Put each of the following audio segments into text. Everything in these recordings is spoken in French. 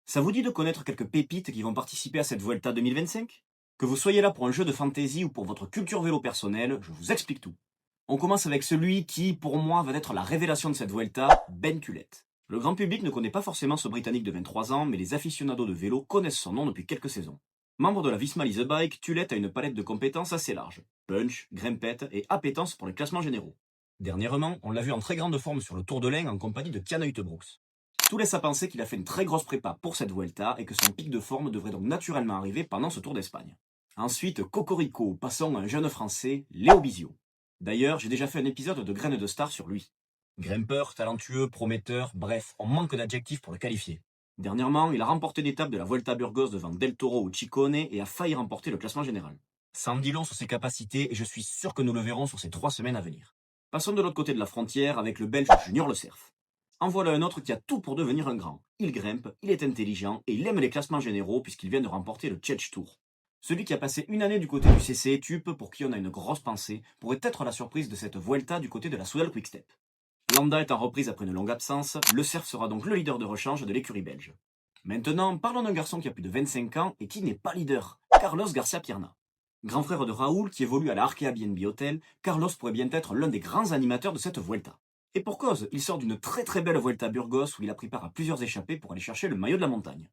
Ça vous dit de connaître quelques pépites qui vont participer à cette Vuelta 2025? Que vous soyez là pour un jeu de fantasy ou pour votre culture vélo personnelle, je vous explique tout. On commence avec celui qui, pour moi, va être la révélation de cette Vuelta, Ben Culette. Le grand public ne connaît pas forcément ce Britannique de 23 ans, mais les aficionados de vélo connaissent son nom depuis quelques saisons. Membre de la Visma Lease Bike, Tulette a une palette de compétences assez large. Punch, grimpette et appétence pour les classements généraux. Dernièrement, on l'a vu en très grande forme sur le Tour de l'Ain en compagnie de Kian Uijtdebroeks. Tout laisse à penser qu'il a fait une très grosse prépa pour cette Vuelta et que son pic de forme devrait donc naturellement arriver pendant ce Tour d'Espagne. Ensuite, Cocorico, passons à un jeune français, Léo Bizio. D'ailleurs, j'ai déjà fait un épisode de Graines de Star sur lui. Grimpeur, talentueux, prometteur, bref, on manque d'adjectifs pour le qualifier. Dernièrement, il a remporté l'étape de la Vuelta a Burgos devant Del Toro ou Ciccone et a failli remporter le classement général. Ça en dit long sur ses capacités et je suis sûr que nous le verrons sur ces 3 semaines à venir. Passons de l'autre côté de la frontière avec le Belge Junior Le Cerf. En voilà un autre qui a tout pour devenir un grand. Il grimpe, il est intelligent et il aime les classements généraux puisqu'il vient de remporter le Tchèque Tour. Celui qui a passé une année du côté du CC Etup, pour qui on a une grosse pensée, pourrait être la surprise de cette Vuelta du côté de la Soudal Quickstep. Landa est en reprise après une longue absence, Le Cerf sera donc le leader de rechange de l'écurie belge. Maintenant, parlons d'un garçon qui a plus de 25 ans et qui n'est pas leader, Carlos Garcia Pierna. Grand frère de Raoul, qui évolue à la Arkea BNB Hotel, Carlos pourrait bien être l'un des grands animateurs de cette Vuelta. Et pour cause, il sort d'une très belle Vuelta à Burgos où il a pris part à plusieurs échappées pour aller chercher le maillot de la montagne.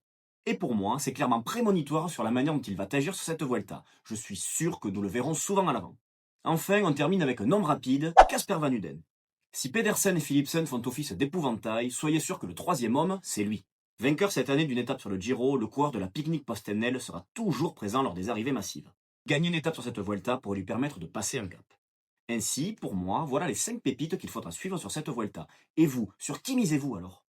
Et pour moi, c'est clairement prémonitoire sur la manière dont il va agir sur cette Vuelta. Je suis sûr que nous le verrons souvent à l'avant. Enfin, on termine avec un homme rapide, Casper Van Uden. Si Pedersen et Philipsen font office d'épouvantail, soyez sûr que le troisième homme, c'est lui. Vainqueur cette année d'une étape sur le Giro, le coureur de la Picnic Postennel sera toujours présent lors des arrivées massives. Gagner une étape sur cette Vuelta pourrait lui permettre de passer un cap. Ainsi, pour moi, voilà les 5 pépites qu'il faudra suivre sur cette Vuelta. Et vous, sur qui misez-vous alors?